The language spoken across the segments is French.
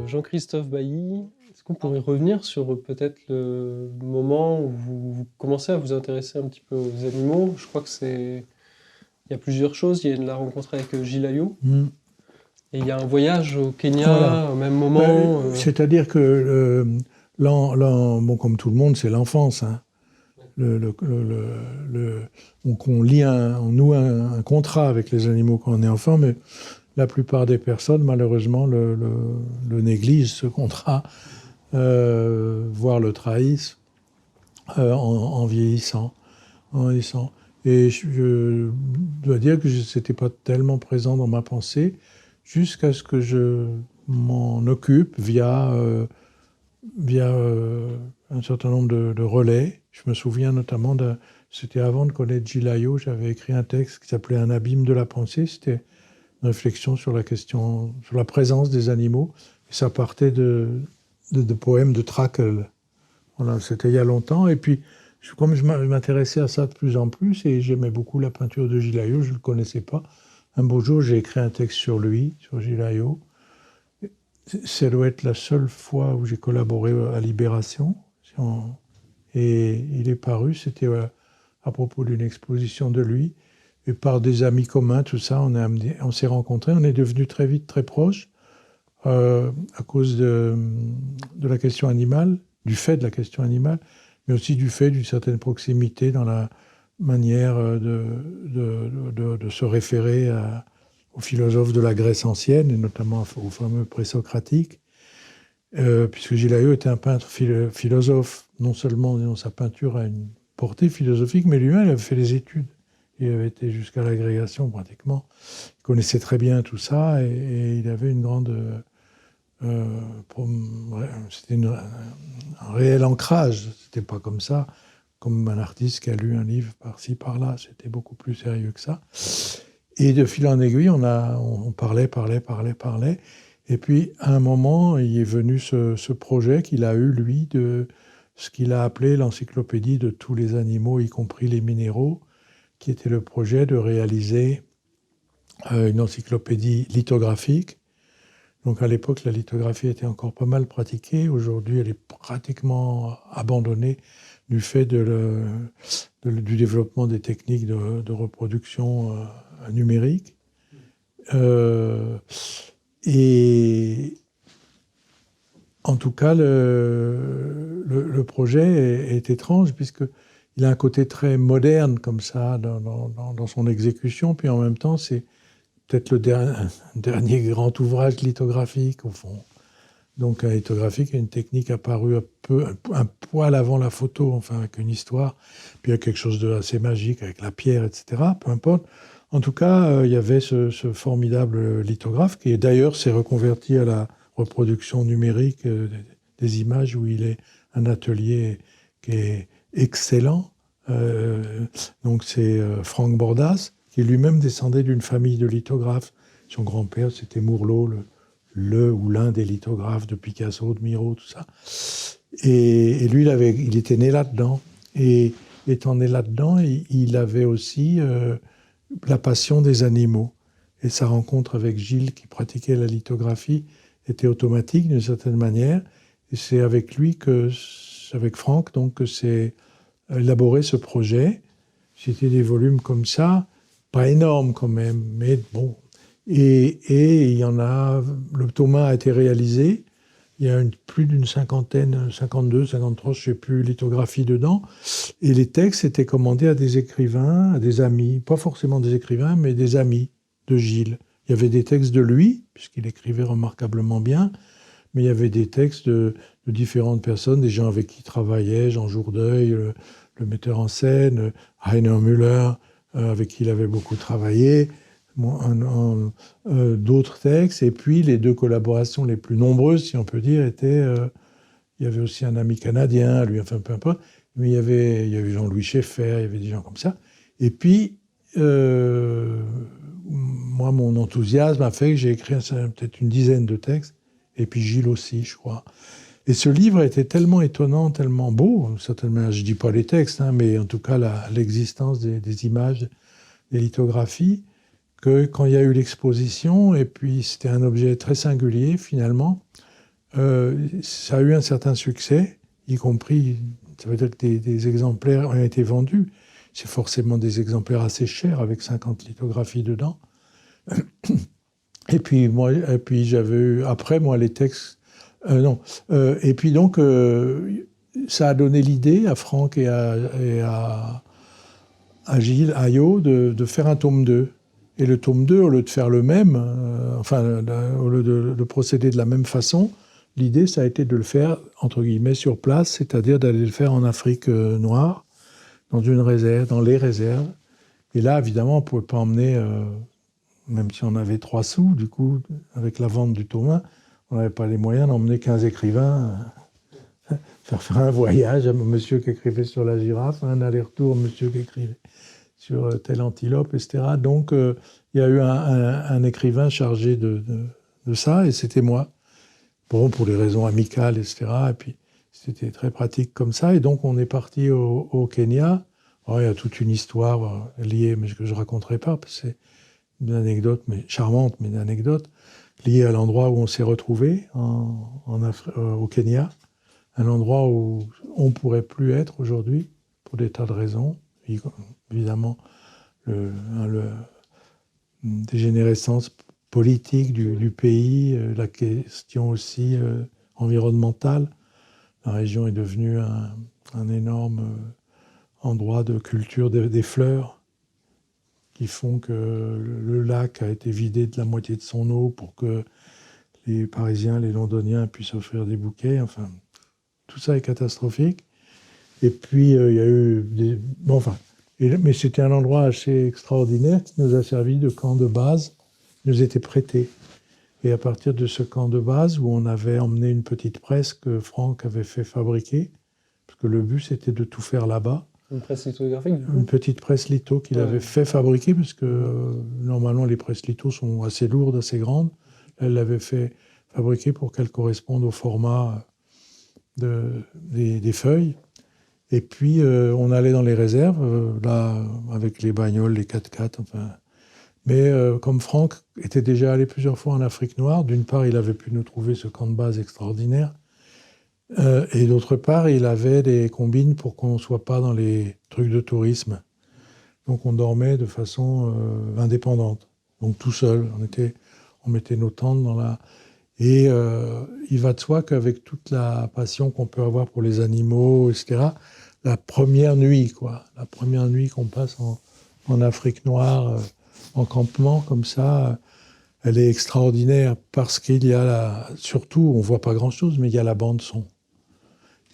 Jean-Christophe Bailly, est-ce qu'on pourrait revenir sur peut-être le moment où vous commencez à vous intéresser un petit peu aux animaux? Je crois que il y a plusieurs choses. Il y a la rencontre avec Gilles Ayot, Mm. et il y a un voyage au Voilà. Kenya au même Ben, moment. c'est-à-dire que, bon, comme tout le monde, c'est l'enfance. Hein. Donc on noue un contrat avec les animaux quand on est enfant, mais la plupart des personnes, malheureusement, le négligent, ce contrat, voire le trahissent en vieillissant. En vieillissant. Et je dois dire que ce n'était pas tellement présent dans ma pensée jusqu'à ce que je m'en occupe via un certain nombre de relais. Je me souviens notamment c'était avant de connaître Gilles Ayot, j'avais écrit un texte qui s'appelait Un abîme de la pensée. C'était une réflexion sur sur la présence des animaux. Et ça partait de poèmes de Trakl. Voilà, c'était il y a longtemps. Et puis, comme je m'intéressais à ça de plus en plus, et j'aimais beaucoup la peinture de Gilles Ayot, je ne le connaissais pas. Un beau jour, j'ai écrit un texte sur lui, sur Gilles Ayot. Ça doit être la seule fois où j'ai collaboré à Libération. Et il est paru, c'était à propos d'une exposition de lui. Et par des amis communs, tout ça, on s'est rencontrés. On est devenus très vite très proches à cause de la question animale, du fait de la question animale, mais aussi du fait d'une certaine proximité dans la manière de se référer aux philosophes de la Grèce ancienne, et notamment aux fameux présocratiques, puisque Gilles Ayot était un peintre philosophe. Non seulement dans sa peinture a une portée philosophique, mais lui-même il avait fait des études. Il avait été jusqu'à l'agrégation pratiquement. Il connaissait très bien tout ça et il avait une grande... c'était un réel ancrage. C'était pas comme ça, comme un artiste qui a lu un livre par-ci, par-là. C'était beaucoup plus sérieux que ça. Et de fil en aiguille, on parlait. Et puis, à un moment, il est venu ce projet qu'il a eu, lui, de ce qu'il a appelé l'encyclopédie de tous les animaux, y compris les minéraux, qui était le projet de réaliser une encyclopédie lithographique. Donc à l'époque, la lithographie était encore pas mal pratiquée. Aujourd'hui, elle est pratiquement abandonnée du fait du développement des techniques de reproduction numérique. Et en tout cas, le projet est étrange puisqu'il a un côté très moderne comme ça dans son exécution. Puis en même temps, c'est peut-être le dernier grand ouvrage lithographique, au fond. Donc, un lithographique est une technique apparue un poil avant la photo, enfin, avec une histoire. Puis, il y a quelque chose d'assez magique avec la pierre, etc. Peu importe. En tout cas, il y avait ce formidable lithographe qui, d'ailleurs, s'est reconverti à la reproduction numérique des images, où il est un atelier qui est excellent. Donc, c'est Franck Bordas, qui lui-même descendait d'une famille de lithographes. Son grand-père, c'était Mourlot, ou l'un des lithographes de Picasso, de Miro, tout ça. Et lui, il était né là-dedans. Et étant né là-dedans, il avait aussi la passion des animaux. Et sa rencontre avec Gilles, qui pratiquait la lithographie, était automatique d'une certaine manière. Et c'est avec lui avec Franck, donc, que s'est élaboré ce projet. C'était des volumes comme ça, pas énormes quand même, mais bon. Et il y en a, le tome 1 a été réalisé, il y a plus d'une cinquantaine, 52, 53, je ne sais plus, lithographies dedans, et les textes étaient commandés à des écrivains, à des amis, pas forcément des écrivains, mais des amis de Gilles. Il y avait des textes de lui, puisqu'il écrivait remarquablement bien, mais il y avait des textes de différentes personnes, des gens avec qui il travaillait, Jean Jourdeuil, le metteur en scène, Rainer Müller, avec qui il avait beaucoup travaillé, d'autres textes. Et puis, les deux collaborations les plus nombreuses, si on peut dire, étaient... il y avait aussi un ami canadien, lui, enfin, peu importe. Mais il y avait Jean-Louis Schaeffer, il y avait des gens comme ça. Et puis, moi, mon enthousiasme a fait que j'ai écrit peut-être une dizaine de textes. Et puis Gilles aussi, je crois. Et ce livre était tellement étonnant, tellement beau, certainement, je ne dis pas les textes, hein, mais en tout cas l'existence des images, des lithographies, que quand il y a eu l'exposition, et puis c'était un objet très singulier finalement, Ça a eu un certain succès, y compris, ça veut dire que des exemplaires ont été vendus. C'est forcément des exemplaires assez chers, avec 50 lithographies dedans. Et puis, j'avais eu, après, moi, les textes. Non. Et puis, donc, ça a donné l'idée à Franck et à Gilles Ayot de faire un tome 2. Et le tome 2, au lieu de faire le même, au lieu de procéder de la même façon, l'idée, ça a été de le faire, entre guillemets, sur place, c'est-à-dire d'aller le faire en Afrique noire, dans une réserve, dans les réserves. Et là, évidemment, on ne pouvait pas emmener, même si on avait 3 sous, du coup, avec la vente du tome 1, on n'avait pas les moyens d'emmener 15 écrivains, faire un voyage à monsieur qui écrivait sur la girafe, un aller-retour, monsieur qui écrivait sur telle antilope, etc. Donc, il y a eu un écrivain chargé de ça, et c'était moi. Bon, pour des raisons amicales, etc. Et puis, c'était très pratique comme ça. Et donc, on est parti au Kenya. Alors, il y a toute une histoire liée, mais que je ne raconterai pas, parce que c'est une anecdote, mais charmante, mais une anecdote, liée à l'endroit où on s'est retrouvés au Kenya. Un endroit où on ne pourrait plus être aujourd'hui, pour des tas de raisons. Évidemment, dégénérescence politique du pays, la question aussi environnementale. La région est devenue un énorme endroit de culture des fleurs qui font que le lac a été vidé de la moitié de son eau pour que les Parisiens, les Londoniens puissent offrir des bouquets. Enfin, tout ça est catastrophique. Et puis, il y a eu des... Bon, enfin, mais c'était un endroit assez extraordinaire qui nous a servi de camp de base, nous était prêté. Et à partir de ce camp de base, où on avait emmené une petite presse que Franck avait fait fabriquer, parce que le but c'était de tout faire là-bas. Une presse lithographique, du coup. Une petite presse litho qu'il avait fait fabriquer, parce que normalement les presses litho sont assez lourdes, assez grandes. Elle l'avait fait fabriquer pour qu'elle corresponde au format des feuilles. Et puis on allait dans les réserves, là, avec les bagnoles, les 4x4, enfin... Mais comme Franck était déjà allé plusieurs fois en Afrique noire, d'une part, il avait pu nous trouver ce camp de base extraordinaire, et d'autre part, il avait des combines pour qu'on ne soit pas dans les trucs de tourisme. Donc on dormait de façon indépendante, donc tout seul. On mettait nos tentes dans la... Et il va de soi qu'avec toute la passion qu'on peut avoir pour les animaux, etc., la première nuit qu'on passe en Afrique noire... en campement comme ça, elle est extraordinaire parce qu'il y a surtout, on voit pas grand-chose, mais il y a la bande son.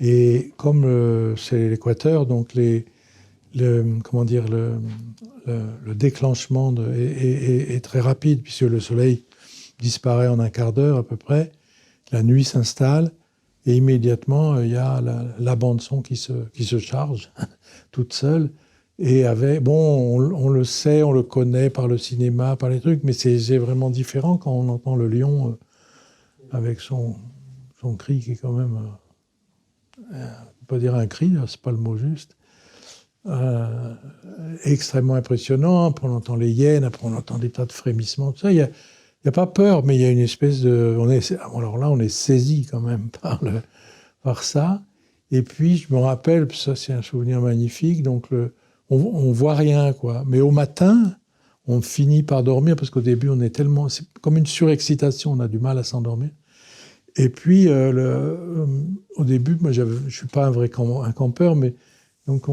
Et comme c'est l'équateur, donc le déclenchement est très rapide puisque le soleil disparaît en un quart d'heure à peu près, la nuit s'installe et immédiatement il y a la bande son qui se charge toute seule. Et on le sait, on le connaît par le cinéma, par les trucs, mais c'est vraiment différent quand on entend le lion avec son cri qui est quand même, on peut pas dire un cri, c'est pas le mot juste, extrêmement impressionnant. Après on entend les hyènes, après on entend des tas de frémissements, tout ça. Il y a pas peur, mais il y a une espèce de... Alors là, on est saisi quand même par ça. Et puis, je me rappelle, ça c'est un souvenir magnifique, donc on voit rien, quoi. Mais au matin, on finit par dormir, parce qu'au début, on est tellement... C'est comme une surexcitation, on a du mal à s'endormir. Et puis, au début, moi, je ne suis pas un campeur, mais donc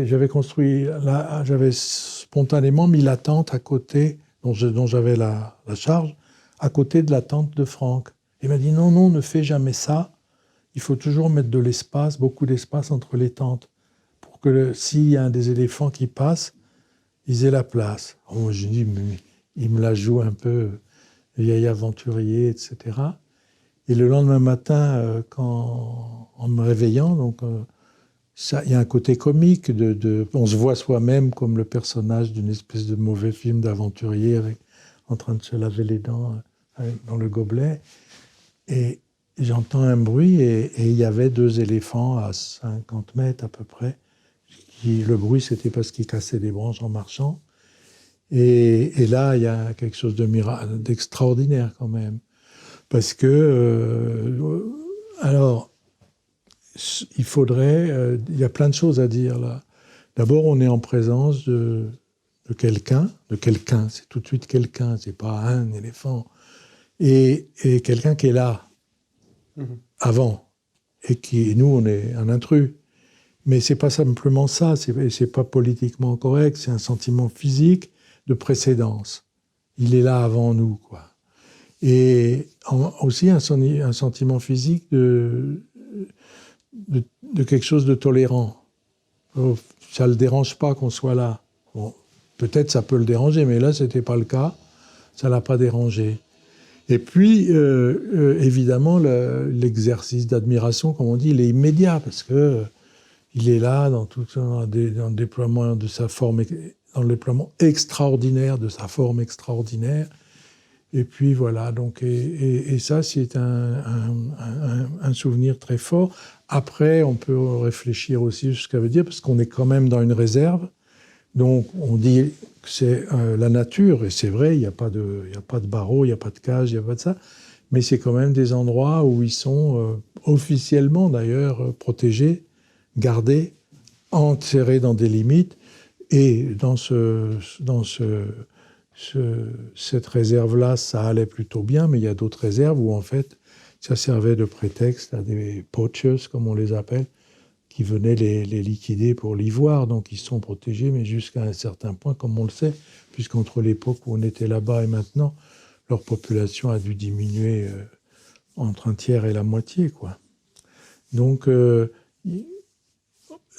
j'avais spontanément mis la tente à côté, dont j'avais la charge, à côté de la tente de Franck. Il m'a dit, non, ne fais jamais ça. Il faut toujours mettre de l'espace, beaucoup d'espace entre les tentes, pour que s'il y a des éléphants qui passent, ils aient la place. Oh, je dis, mais il me la joue un peu, vieil aventurier, etc. Et le lendemain matin, en me réveillant, donc, il y a un côté comique, on se voit soi-même comme le personnage d'une espèce de mauvais film d'aventurier en train de se laver les dents dans le gobelet. Et j'entends un bruit et il y avait 2 éléphants à 50 mètres à peu près. Le bruit, c'était parce qu'ils cassaient des branches en marchant. Et là, il y a quelque chose d'extraordinaire quand même. Parce que, alors, il faudrait, il y a plein de choses à dire là. D'abord, on est en présence de quelqu'un, c'est tout de suite quelqu'un, c'est pas un éléphant, et quelqu'un qui est là, avant, et qui, nous, on est un intrus. Mais c'est pas simplement ça, c'est pas politiquement correct, c'est un sentiment physique de précédence. Il est là avant nous, quoi. Et aussi un sentiment physique de quelque chose de tolérant. Ça ne le dérange pas qu'on soit là. Bon, peut-être ça peut le déranger, mais là, ce n'était pas le cas. Ça ne l'a pas dérangé. Et puis, évidemment, l'exercice d'admiration, comme on dit, il est immédiat, parce que il est là dans le déploiement de sa forme, dans le déploiement extraordinaire de sa forme extraordinaire. Et puis voilà, donc, et ça, c'est un souvenir très fort. Après, on peut réfléchir aussi sur ce que ça veut dire, parce qu'on est quand même dans une réserve. Donc, on dit que c'est la nature, et c'est vrai, il n'y a pas de barreaux, il n'y a pas de cage, il n'y a pas de ça. Mais c'est quand même des endroits où ils sont officiellement, d'ailleurs, protégés, gardés, enserrés dans des limites. Et dans cette réserve-là, ça allait plutôt bien, mais il y a d'autres réserves où, en fait, ça servait de prétexte à des poachers, comme on les appelle, qui venaient les liquider pour l'ivoire. Donc, ils sont protégés, mais jusqu'à un certain point, comme on le sait, puisqu'entre l'époque où on était là-bas et maintenant, leur population a dû diminuer entre un tiers et la moitié, quoi. Donc,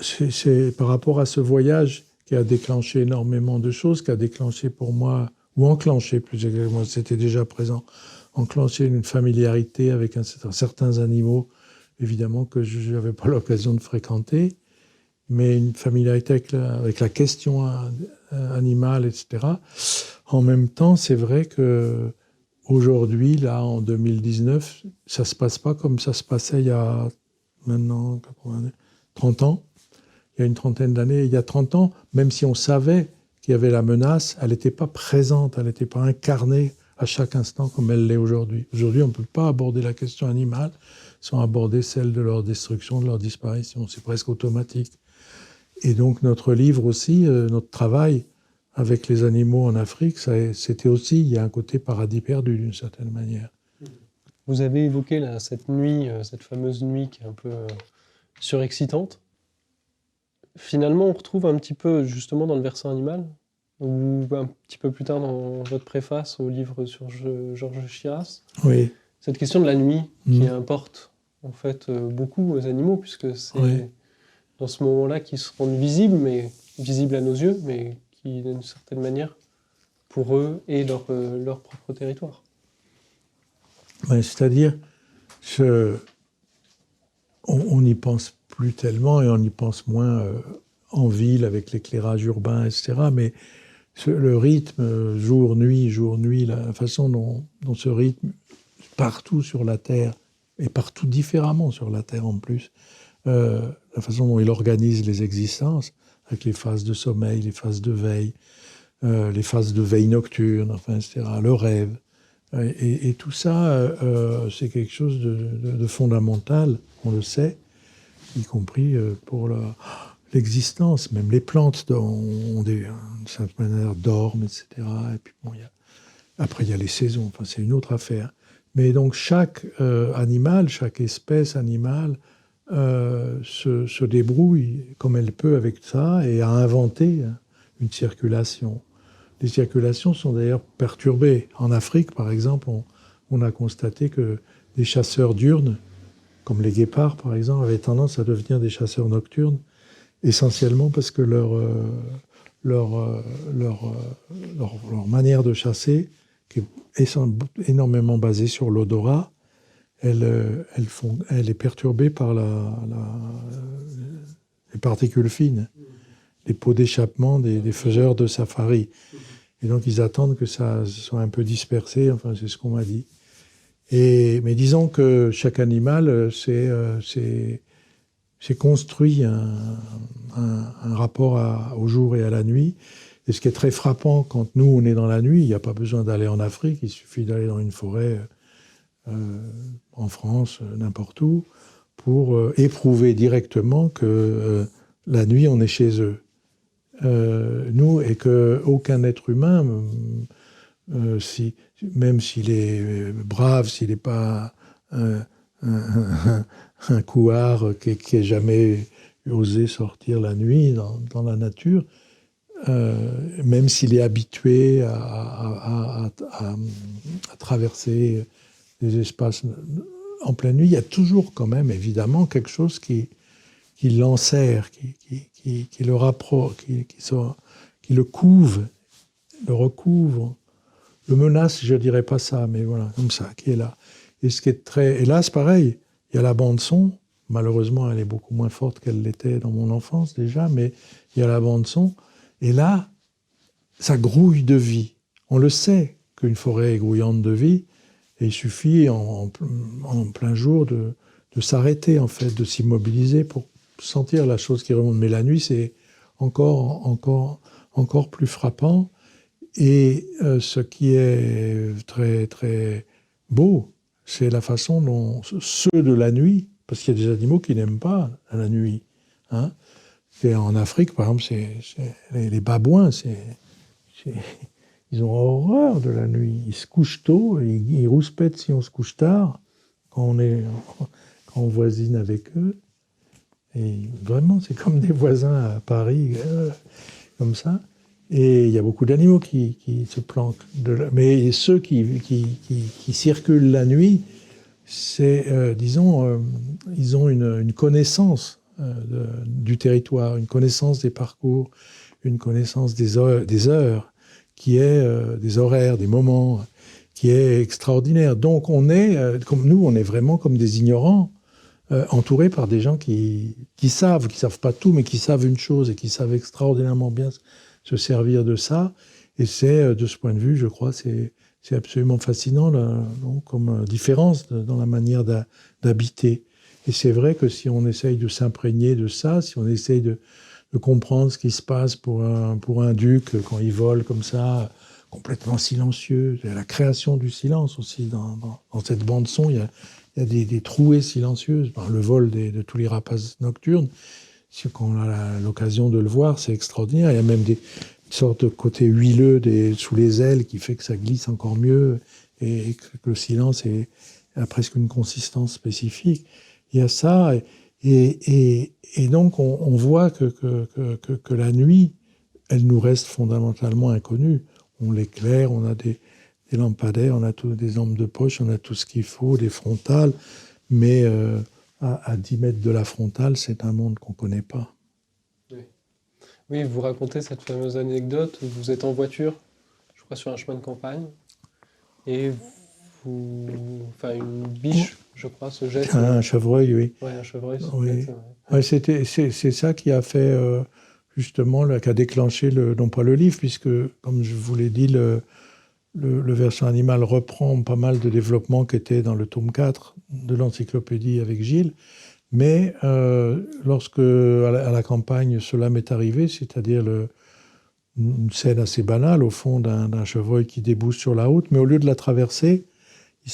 c'est par rapport à ce voyage qui a déclenché énormément de choses, qui a déclenché pour moi, ou enclenché plus exactement, c'était déjà présent, enclenché une familiarité avec certains animaux, évidemment, que je n'avais pas l'occasion de fréquenter, mais une familiarité avec la question animale, etc. En même temps, c'est vrai que aujourd'hui, là, en 2019, ça ne se passe pas comme ça se passait il y a maintenant 30 ans. Il y a une trentaine d'années, il y a 30 ans, même si on savait qu'il y avait la menace, elle n'était pas présente, elle n'était pas incarnée à chaque instant comme elle l'est aujourd'hui. Aujourd'hui, on ne peut pas aborder la question animale sans aborder celle de leur destruction, de leur disparition. C'est presque automatique. Et donc notre livre aussi, notre travail avec les animaux en Afrique, c'était aussi, il y a un côté paradis perdu d'une certaine manière. Vous avez évoqué là, cette nuit, cette fameuse nuit qui est un peu surexcitante. Finalement, on retrouve un petit peu justement dans le versant animal, ou un petit peu plus tard dans votre préface au livre sur Georges Chiras, Oui. cette question de la nuit qui importe en fait beaucoup aux animaux, puisque c'est dans ce moment-là qu'ils se rendent visibles, mais visibles à nos yeux, mais qui d'une certaine manière pour eux et leur propre territoire. Ouais, c'est-à-dire, on n'y pense plus tellement et on y pense moins en ville avec l'éclairage urbain, etc. Mais le rythme jour-nuit, la façon dont ce rythme, partout sur la Terre, et partout différemment sur la Terre en plus, la façon dont il organise les existences, avec les phases de sommeil, les phases de veille, les phases de veille nocturne, enfin, etc., le rêve. Et tout ça, c'est quelque chose de fondamental, on le sait, y compris pour l'existence. Même les plantes ont d'une certaine manière dorment, etc. Et puis bon, après, il y a les saisons, enfin, c'est une autre affaire. Mais donc chaque animal, chaque espèce animale se débrouille comme elle peut avec ça et a inventé une circulation. Les circulations sont d'ailleurs perturbées. En Afrique, par exemple, on a constaté que des chasseurs diurnes, comme les guépards, par exemple, avaient tendance à devenir des chasseurs nocturnes, essentiellement parce que leur manière de chasser, qui est énormément basée sur l'odorat, elle est perturbée par les particules fines, les pots d'échappement des faiseurs de safari. Et donc, ils attendent que ça soit un peu dispersé, enfin, c'est ce qu'on m'a dit. Mais disons que chaque animal s'est construit un rapport au jour et à la nuit. Et ce qui est très frappant, quand nous, on est dans la nuit, il n'y a pas besoin d'aller en Afrique, il suffit d'aller dans une forêt en France, n'importe où, pour éprouver directement que la nuit, on est chez eux. Nous, et qu'aucun être humain, même s'il est brave, s'il n'est pas un couard qui n'a jamais osé sortir la nuit dans la nature, même s'il est habitué à traverser des espaces en pleine nuit, il y a toujours quand même évidemment quelque chose qui l'enserre, qui le rapproche, qui le couve, le recouvre, le menace, je ne dirais pas ça, mais voilà, comme ça, qui est là. Et ce qui est très... Et là, c'est pareil, il y a la bande-son, malheureusement, elle est beaucoup moins forte qu'elle l'était dans mon enfance déjà, mais il y a la bande-son, et là, ça grouille de vie. On le sait qu'une forêt est grouillante de vie, et il suffit en plein jour de s'arrêter, en fait, de s'immobiliser pour sentir la chose qui remonte. Mais la nuit, c'est encore plus frappant. Et ce qui est très, très beau, c'est la façon dont ceux de la nuit, parce qu'il y a des animaux qui n'aiment pas la nuit. Hein. En Afrique, par exemple, les babouins, ils ont horreur de la nuit. Ils se couchent tôt, ils rouspètent si on se couche tard, quand on voisine avec eux. Et vraiment, c'est comme des voisins à Paris, comme ça. Et il y a beaucoup d'animaux qui se planquent. Mais ceux qui circulent la nuit, c'est, disons, ils ont une connaissance du territoire, une connaissance des parcours, une connaissance des heures, qui est des horaires, des moments, qui est extraordinaire. Donc on est, comme nous, on est vraiment comme des ignorants, entourés par des gens qui savent pas tout, mais qui savent une chose et qui savent extraordinairement bien se servir de ça. Et c'est, de ce point de vue, je crois, c'est absolument fascinant, là, donc, comme différence dans la manière d'habiter. Et c'est vrai que si on essaye de s'imprégner de ça, si on essaye de comprendre ce qui se passe pour un duc quand il vole comme ça, complètement silencieux, il y a la création du silence aussi dans cette bande-son, il y a des trouées silencieuses, le vol de tous les rapaces nocturnes. Quand on a l'occasion de le voir, c'est extraordinaire. Il y a même une sorte de côté huileux sous les ailes qui fait que ça glisse encore mieux et que le silence a presque une consistance spécifique. Il y a ça. Et donc, on voit que la nuit, elle nous reste fondamentalement inconnue. On l'éclaire, on a des lampadaires, on a des lampes de poche, on a tout ce qu'il faut, des frontales, mais à 10 mètres de la frontale, c'est un monde qu'on ne connaît pas. Oui, vous racontez cette fameuse anecdote où vous êtes en voiture, je crois sur un chemin de campagne, et une biche, je crois, se jette. Un chevreuil, oui. Oui, un chevreuil se oui. jette. Ouais, c'est ça qui a fait, justement, qui a déclenché, non pas le livre, puisque, comme je vous l'ai dit, le versant animal reprend pas mal de développements qui étaient dans le tome 4 de l'encyclopédie avec Gilles. Mais lorsque, à la campagne, cela m'est arrivé, c'est-à-dire une scène assez banale, au fond, d'un chevreuil qui débouche sur la route, mais au lieu de la traverser, il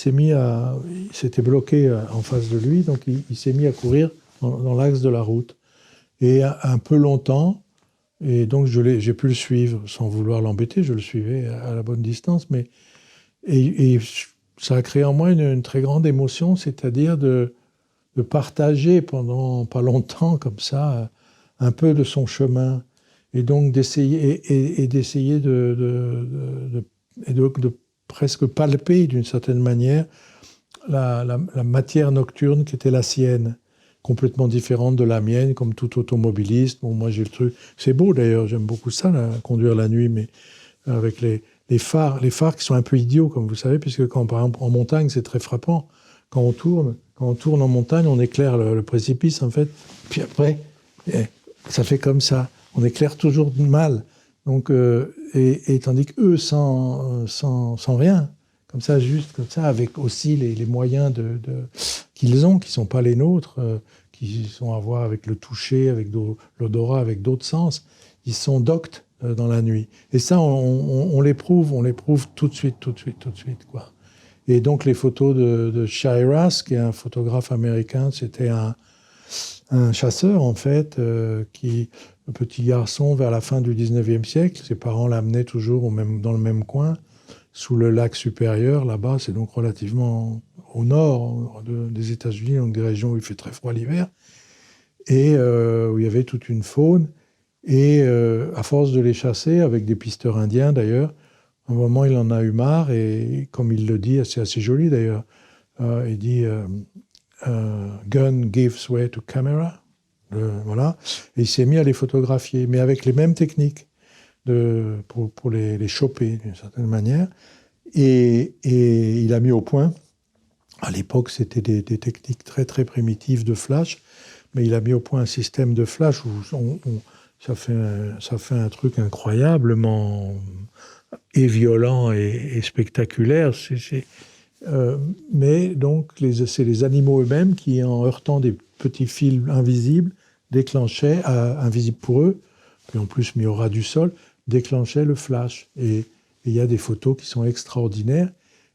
s'était bloqué en face de lui, donc il s'est mis à courir dans l'axe de la route. Et un peu longtemps, et donc j'ai pu le suivre sans vouloir l'embêter, je le suivais à la bonne distance, mais et ça a créé en moi une très grande émotion, c'est-à-dire de partager pendant pas longtemps comme ça un peu de son chemin, et donc d'essayer de presque palper d'une certaine manière la matière nocturne qui était la sienne, complètement différente de la mienne, comme tout automobiliste. Bon, moi j'ai le truc, c'est beau d'ailleurs, j'aime beaucoup ça, conduire la nuit, mais avec les phares qui sont un peu idiots, comme vous savez, puisque par exemple en montagne c'est très frappant. Quand on tourne en montagne, on éclaire le précipice, en fait. Puis après, ça fait comme ça. On éclaire toujours mal. Donc, et tandis qu'eux, sans rien, comme ça, juste comme ça, avec aussi les moyens qu'ils ont, qui ne sont pas les nôtres, qui sont à voir avec le toucher, avec l'odorat, avec d'autres sens, ils sont doctes dans la nuit. Et ça, on l'éprouve tout de suite, quoi. Et donc les photos de Shiras, qui est un photographe américain, c'était un chasseur en fait, un petit garçon vers la fin du 19e siècle. Ses parents l'amenaient toujours dans le même coin, sous le lac supérieur, là-bas. C'est donc relativement au nord des États-Unis, donc des régions où il fait très froid l'hiver, et où il y avait toute une faune. Et à force de les chasser, avec des pisteurs indiens d'ailleurs, à un moment il en a eu marre, et comme il le dit, c'est assez joli d'ailleurs, il dit Gun gives way to camera. Voilà. Et il s'est mis à les photographier, mais avec les mêmes techniques pour les choper d'une certaine manière. Et il a mis au point, à l'époque c'était des techniques très très primitives de flash, mais il a mis au point un système de flash où ça fait un truc incroyablement et violent et spectaculaire. Mais donc, c'est les animaux eux-mêmes qui, en heurtant des petits fils invisibles, déclenchaient, invisibles pour eux, puis en plus mis au ras du sol, déclenchaient le flash. Et il y a des photos qui sont extraordinaires.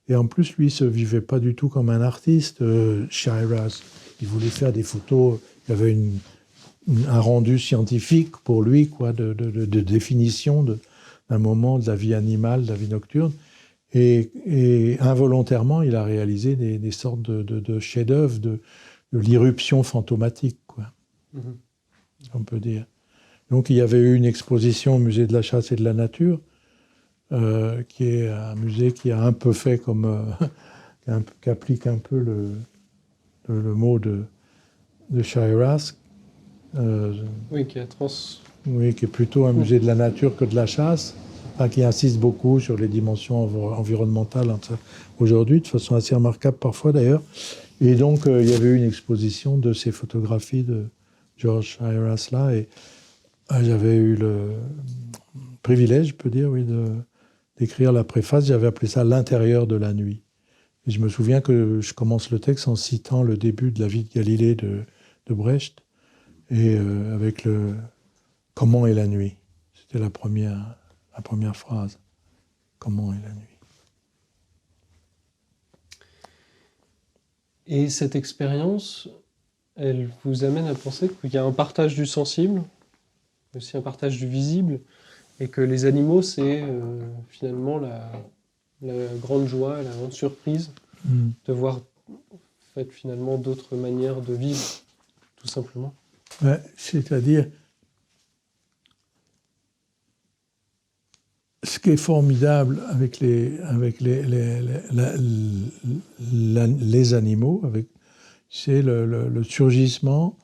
Et en plus, lui, il ne se vivait pas du tout comme un artiste, Shiras. Il voulait faire des photos, il y avait un rendu scientifique pour lui, quoi, de définition d'un moment de la vie animale, de la vie nocturne. Et involontairement, il a réalisé des sortes de chefs-d'œuvre, de l'irruption fantomatique, quoi, on peut dire. Donc il y avait eu une exposition au musée de la chasse et de la nature, qui est un musée qui a un peu fait comme... qui applique un peu le mot de Shiras. Oui, qui Oui, qui est plutôt un musée de la nature que de la chasse, qui insiste beaucoup sur les dimensions environnementales aujourd'hui, de façon assez remarquable parfois d'ailleurs. Et donc, il y avait eu une exposition de ces photographies de George Shiras là, et j'avais eu le privilège, je peux dire, oui, d'écrire la préface. J'avais appelé ça « L'intérieur de la nuit ». Et je me souviens que je commence le texte en citant le début de la vie de Galilée de Brecht, et avec le « Comment est la nuit ?» C'était la première phrase. « Comment est la nuit ?» Et cette expérience, elle vous amène à penser qu'il y a un partage du sensible, aussi un partage du visible, et que les animaux, c'est finalement la grande joie, la grande surprise de voir en fait, finalement d'autres manières de vivre, tout simplement. Ouais, c'est-à-dire, ce qui est formidable avec les animaux, c'est le surgissement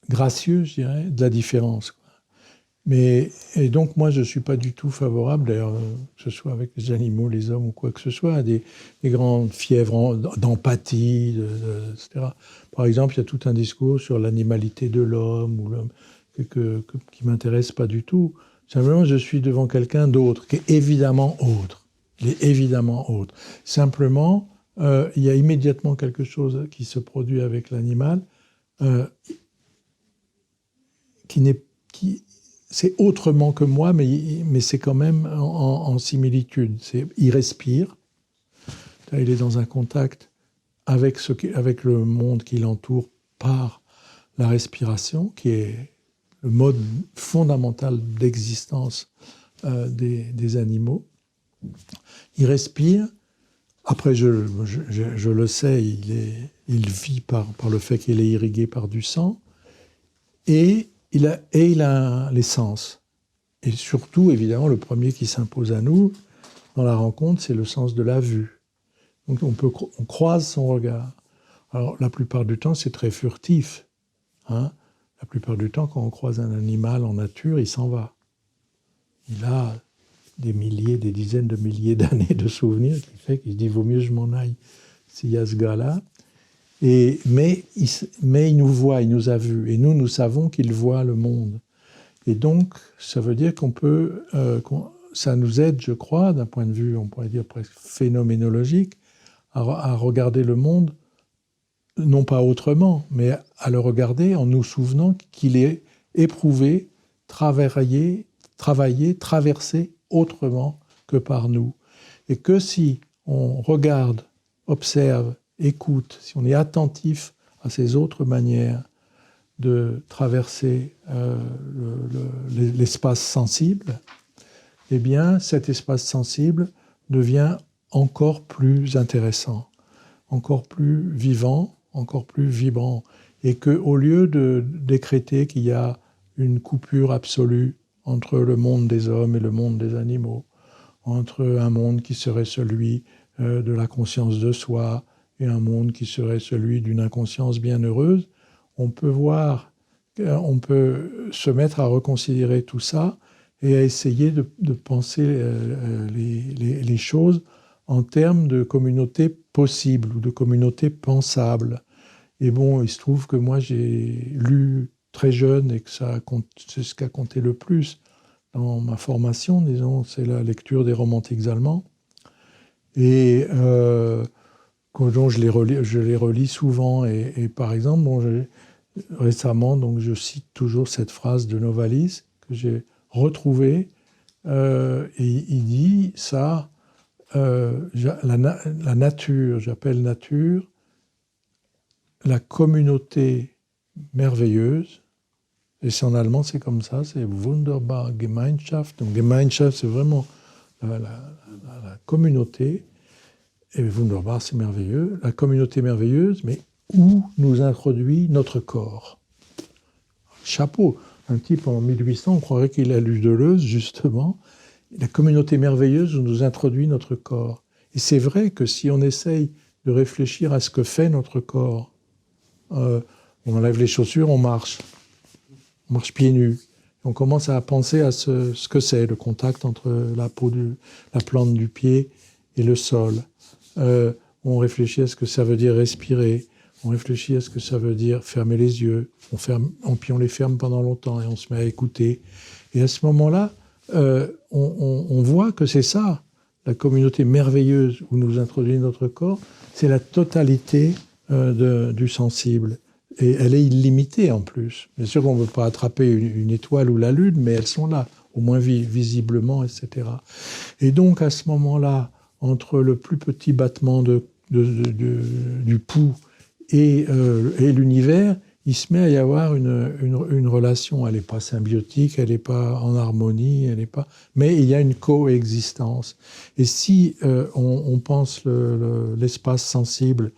gracieux, je dirais, de la différence, quoi. Et donc, moi, je ne suis pas du tout favorable, d'ailleurs, que ce soit avec les animaux, les hommes ou quoi que ce soit, à des grandes fièvres d'empathie, etc. Par exemple, il y a tout un discours sur l'animalité de l'homme, ou l'homme qui ne m'intéresse pas du tout. Simplement, je suis devant quelqu'un d'autre, qui est évidemment autre. Il est évidemment autre. Simplement, il y a immédiatement quelque chose qui se produit avec l'animal, c'est autrement que moi, mais c'est quand même en similitude. Il respire, il est dans un contact avec le monde qui l'entoure par la respiration, qui est le mode fondamental d'existence des animaux. Il respire. Après, je le sais, il vit par le fait qu'il est irrigué par du sang. Et il a les sens. Et surtout, évidemment, le premier qui s'impose à nous dans la rencontre, c'est le sens de la vue. Donc on croise son regard. Alors la plupart du temps, c'est très furtif. La plupart du temps, quand on croise un animal en nature, il s'en va. Il a des dizaines de milliers d'années de souvenirs qui fait qu'il se dit « vaut mieux que je m'en aille s'il y a ce gars-là ». Mais il nous voit, il nous a vus. Et nous savons qu'il voit le monde. Et donc, ça veut dire ça nous aide, je crois, d'un point de vue, on pourrait dire presque phénoménologique, à regarder le monde, non pas autrement, mais à le regarder en nous souvenant qu'il est éprouvé, travaillé, traversé autrement que par nous. Et que si on regarde observe, écoute, si on est attentif à ces autres manières de traverser l'espace sensible, eh bien, cet espace sensible devient encore plus intéressant, encore plus vivant, encore plus vibrant. Et qu'au lieu de décréter qu'il y a une coupure absolue entre le monde des hommes et le monde des animaux, entre un monde qui serait celui de la conscience de soi et un monde qui serait celui d'une inconscience bienheureuse, on peut voir, on peut se mettre à reconsidérer tout ça et à essayer de penser les choses en termes de communauté possible ou de communauté pensable. Et bon, il se trouve que moi j'ai lu très jeune et que c'est ce qui a compté le plus dans ma formation, disons, c'est la lecture des romantiques allemands. Et dont je les relis souvent. Et par exemple, récemment, donc, je cite toujours cette phrase de Novalis que j'ai retrouvée. Et il dit ça, la nature, j'appelle nature, la communauté merveilleuse. Et c'est en allemand, c'est comme ça, c'est Wunderbare Gemeinschaft. Donc Gemeinschaft, c'est vraiment la communauté. Et Wunderbar, c'est merveilleux. La communauté merveilleuse, mais où nous introduit notre corps. Chapeau. Un type en 1800, on croirait qu'il a lu Deleuze, justement. La communauté merveilleuse où nous introduit notre corps. Et c'est vrai que si on essaye de réfléchir à ce que fait notre corps, on enlève les chaussures, on marche pieds nus. On commence à penser à ce que c'est, le contact entre la plante du pied et le sol. On réfléchit à ce que ça veut dire respirer. On réfléchit à ce que ça veut dire fermer les yeux. Puis on les ferme pendant longtemps et on se met à écouter. Et à ce moment-là, on voit que c'est ça, la communauté merveilleuse où nous introduit notre corps, c'est la totalité du sensible. Et elle est illimitée en plus. Bien sûr qu'on ne peut pas attraper une étoile ou la lune, mais elles sont là, au moins visiblement, etc. Et donc à ce moment-là, entre le plus petit battement du pouls et l'univers, il se met à y avoir une relation. Elle n'est pas symbiotique, elle n'est pas en harmonie, mais il y a une coexistence. Et si on pense l'espace sensible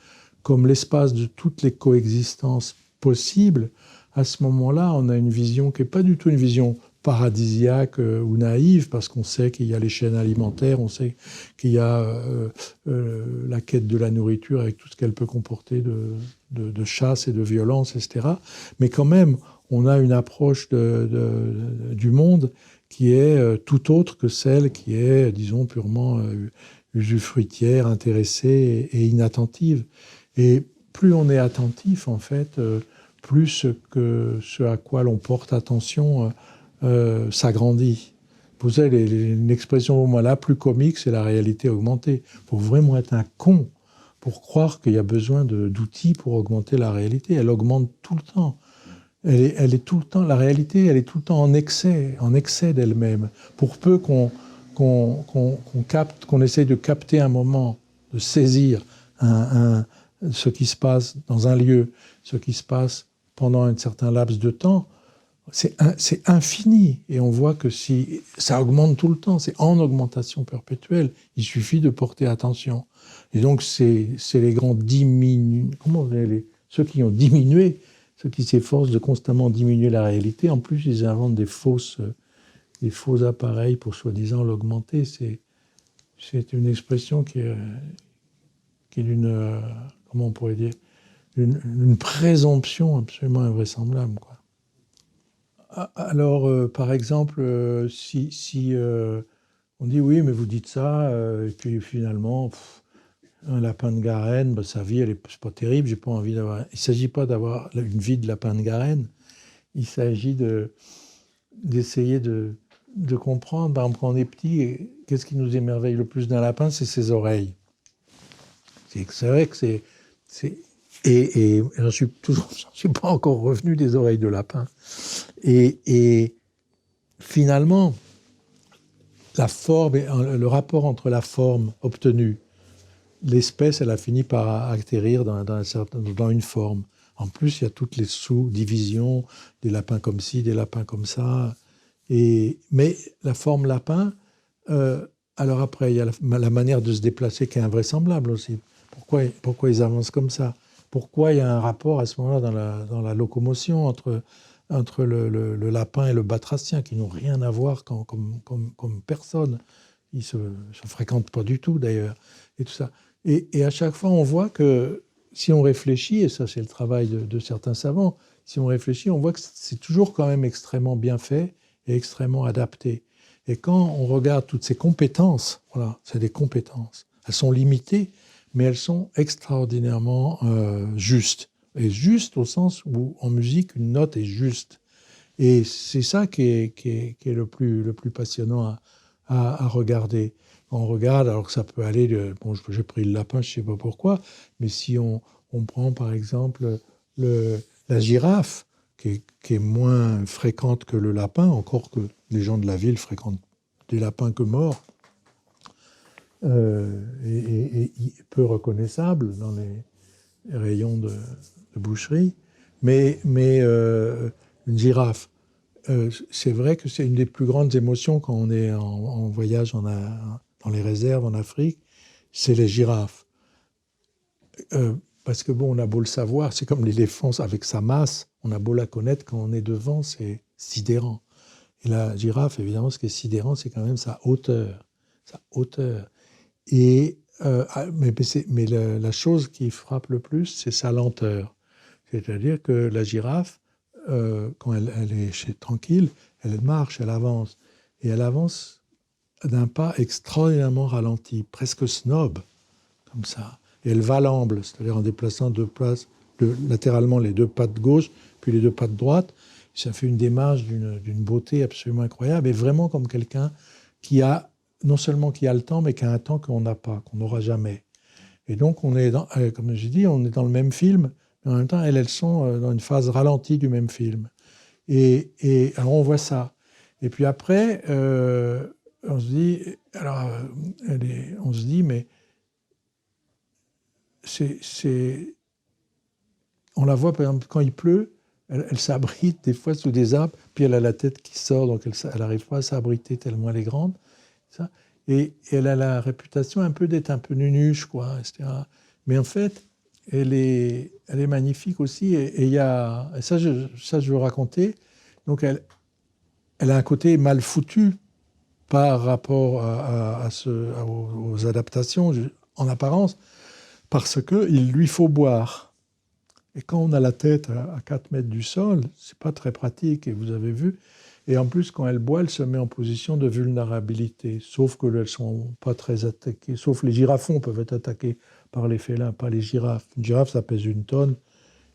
comme l'espace de toutes les coexistences possibles, à ce moment-là, on a une vision qui n'est pas du tout une vision paradisiaque ou naïve, parce qu'on sait qu'il y a les chaînes alimentaires, on sait qu'il y a la quête de la nourriture avec tout ce qu'elle peut comporter de chasse et de violence, etc. Mais quand même, on a une approche du monde qui est tout autre que celle qui est, disons, purement usufruitière, intéressée et inattentive. Et plus on est attentif, en fait, plus ce à quoi l'on porte attention s'agrandit. Vous savez, une expression au moins la plus comique, c'est la réalité augmentée. Il faut vraiment être un con pour croire qu'il y a besoin d'outils pour augmenter la réalité. Elle augmente tout le temps. Elle est tout le temps, la réalité, elle est tout le temps en excès d'elle-même. Pour peu qu'on essaye de capter un moment, de saisir ce qui se passe dans un lieu, ce qui se passe pendant un certain laps de temps, c'est infini. Et on voit que si ça augmente tout le temps, c'est en augmentation perpétuelle. Il suffit de porter attention. Et donc, c'est les grands ceux qui ont diminué, ceux qui s'efforcent de constamment diminuer la réalité. En plus, ils inventent des faux appareils pour soi-disant l'augmenter. C'est une expression qui est d'une, comment on pourrait dire, une présomption absolument invraisemblable, quoi. Alors, par exemple, si on dit oui, mais vous dites ça, et puis finalement, un lapin de Garenne, sa vie, c'est pas terrible, j'ai pas envie d'avoir. Il ne s'agit pas d'avoir une vie de lapin de Garenne, il s'agit d'essayer de comprendre. Par exemple, quand on est petit, qu'est-ce qui nous émerveille le plus d'un lapin? C'est ses oreilles. C'est vrai que c'est et j'en suis pas encore revenu des oreilles de lapin. Et finalement, la forme, le rapport entre la forme obtenue l'espèce, elle a fini par atterrir dans une forme. En plus, il y a toutes les sous-divisions, des lapins comme ci, des lapins comme ça. Mais la forme lapin, alors après, il y a la manière de se déplacer qui est invraisemblable aussi. Pourquoi ils avancent comme ça? Pourquoi il y a un rapport à ce moment-là dans la locomotion entre le lapin et le batracien, qui n'ont rien à voir comme personne. Ils se fréquentent pas du tout, d'ailleurs, et tout ça. Et à chaque fois, on voit que si on réfléchit, et ça c'est le travail de certains savants, si on réfléchit, on voit que c'est toujours quand même extrêmement bien fait et extrêmement adapté. Et quand on regarde toutes ces compétences, voilà, c'est des compétences. Elles sont limitées, mais elles sont extraordinairement justes. Et juste au sens où, en musique, une note est juste. Et c'est ça qui est le plus passionnant à regarder. On regarde, alors que ça peut aller, bon, j'ai pris le lapin, je ne sais pas pourquoi, mais si on prend par exemple la girafe, qui est moins fréquente que le lapin, encore que les gens de la ville fréquentent des lapins que morts, et peu reconnaissable dans les rayons de boucherie, mais une girafe, c'est vrai que c'est une des plus grandes émotions quand on est en voyage dans les réserves en Afrique, c'est les girafes. Parce que bon, on a beau le savoir, c'est comme l'éléphant avec sa masse, on a beau la connaître, quand on est devant, c'est sidérant. Et la girafe, évidemment, ce qui est sidérant, c'est quand même sa hauteur. Sa hauteur. Mais la chose qui frappe le plus, c'est sa lenteur. C'est-à-dire que la girafe, quand elle est tranquille, elle marche, elle avance. Et elle avance d'un pas extraordinairement ralenti, presque snob, comme ça. Et elle valamble, c'est-à-dire en déplaçant latéralement les deux pattes gauche, puis les deux pattes droite. Ça fait une démarche d'une beauté absolument incroyable, et vraiment comme quelqu'un qui a, non seulement qui a le temps, mais qui a un temps qu'on n'a pas, qu'on n'aura jamais. Et donc, comme j'ai dit, on est dans le même film, mais en même temps, elles sont dans une phase ralentie du même film. Et alors, on voit ça. Et puis après, on se dit, on se dit, mais on la voit, par exemple, quand il pleut, elle s'abrite des fois sous des arbres, puis elle a la tête qui sort, donc elle n'arrive pas à s'abriter tellement elle est grande. Ça. Et elle a la réputation un peu d'être un peu nunuche, quoi, etc. Mais en fait, elle est magnifique aussi. Et ça, je veux raconter. Donc, elle a un côté mal foutu par rapport aux adaptations en apparence, parce qu'il lui faut boire. Et quand on a la tête à 4 mètres du sol, c'est pas très pratique, et vous avez vu. Et en plus, quand elle boit, elle se met en position de vulnérabilité, sauf qu'elles ne sont pas très attaquées. Sauf les girafons peuvent être attaqués par les félins, pas les girafes. Une girafe, ça pèse 1 tonne,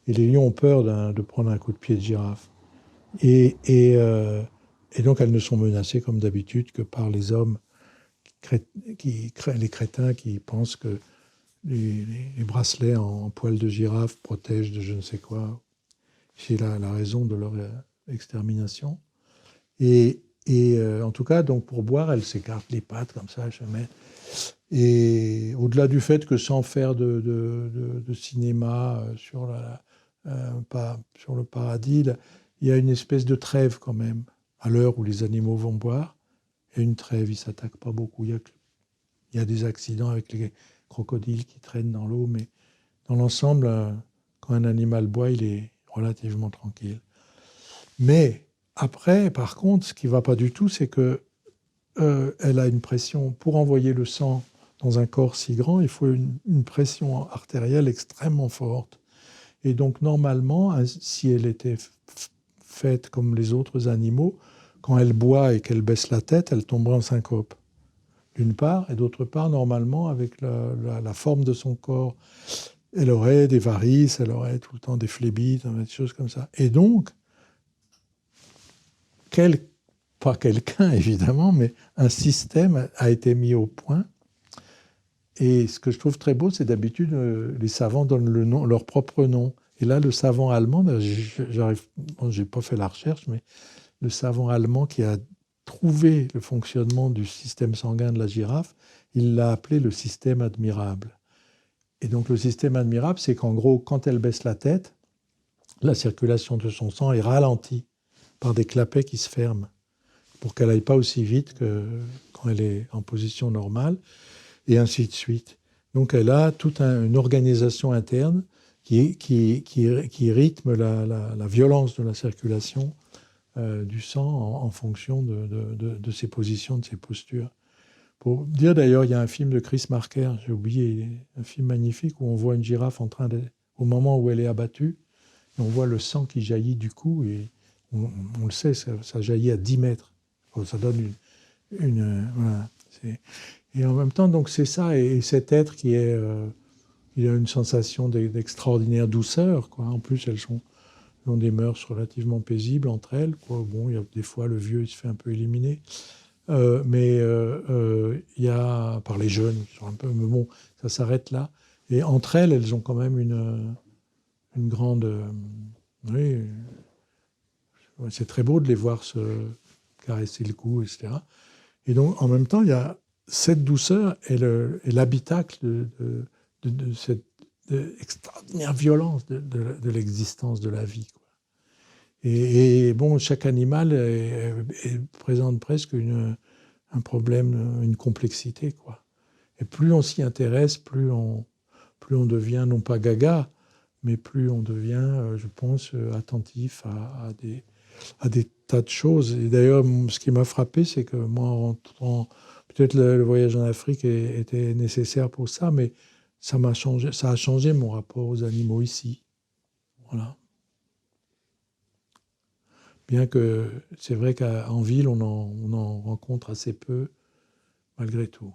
et les lions ont peur de prendre un coup de pied de girafe. Et donc, elles ne sont menacées, comme d'habitude, que par les hommes, les crétins qui pensent que les bracelets en poil de girafe protègent de je ne sais quoi. C'est la raison de leur extermination. Et en tout cas, donc pour boire, elle s'écarte les pattes comme ça, elle se met. Et au-delà du fait que sans faire de cinéma sur le paradis, là, il y a une espèce de trêve quand même. À l'heure où les animaux vont boire, il y a une trêve, ils ne s'attaquent pas beaucoup. Il y a des accidents avec les crocodiles qui traînent dans l'eau, mais dans l'ensemble, quand un animal boit, il est relativement tranquille. Mais après, par contre, ce qui ne va pas du tout, c'est que elle a une pression. Pour envoyer le sang dans un corps si grand, il faut une pression artérielle extrêmement forte. Et donc, normalement, si elle était faite comme les autres animaux, quand elle boit et qu'elle baisse la tête, elle tomberait en syncope. D'une part, et d'autre part, normalement, avec la forme de son corps, elle aurait des varices, elle aurait tout le temps des phlébites, des choses comme ça. Et donc, pas quelqu'un évidemment, mais un système a été mis au point. Et ce que je trouve très beau, c'est d'habitude, les savants donnent leur propre nom. Et là, le savant allemand, j'ai pas fait la recherche, mais le savant allemand qui a trouvé le fonctionnement du système sanguin de la girafe, il l'a appelé le système admirable. Et donc le système admirable, c'est qu'en gros, quand elle baisse la tête, la circulation de son sang est ralentie par des clapets qui se ferment pour qu'elle n'aille pas aussi vite que quand elle est en position normale, et ainsi de suite. Donc elle a toute une organisation interne qui rythme la violence de la circulation du sang en fonction de ses positions, de ses postures. Pour dire d'ailleurs, il y a un film de Chris Marker, j'ai oublié, un film magnifique où on voit une girafe au moment où elle est abattue, et on voit le sang qui jaillit du cou, et on le sait, ça jaillit à 10 mètres. Bon, ça donne voilà, et en même temps, donc c'est ça, et cet être il a une sensation d'extraordinaire douceur, quoi. En plus, elles ont des mœurs relativement paisibles entre elles, quoi. Bon, il y a des fois, le vieux, il se fait un peu éliminer. Mais il y a, par les jeunes, qui sont un peu, mais bon, ça s'arrête là. Et entre elles, elles ont quand même une grande. Oui, c'est très beau de les voir se caresser le cou, etc. Et donc, en même temps, il y a cette douceur et l'habitacle de cette extraordinaire violence de l'existence de la vie, quoi. Et bon, chaque animal présente presque un problème, une complexité, quoi. Et plus on s'y intéresse, plus on devient, non pas gaga, mais plus on devient, je pense, attentif à des tas de choses. Et d'ailleurs, ce qui m'a frappé, c'est que moi, peut-être le voyage en Afrique était nécessaire pour ça, mais ça a changé mon rapport aux animaux ici. Voilà. Bien que c'est vrai qu'en ville, on en rencontre assez peu, malgré tout.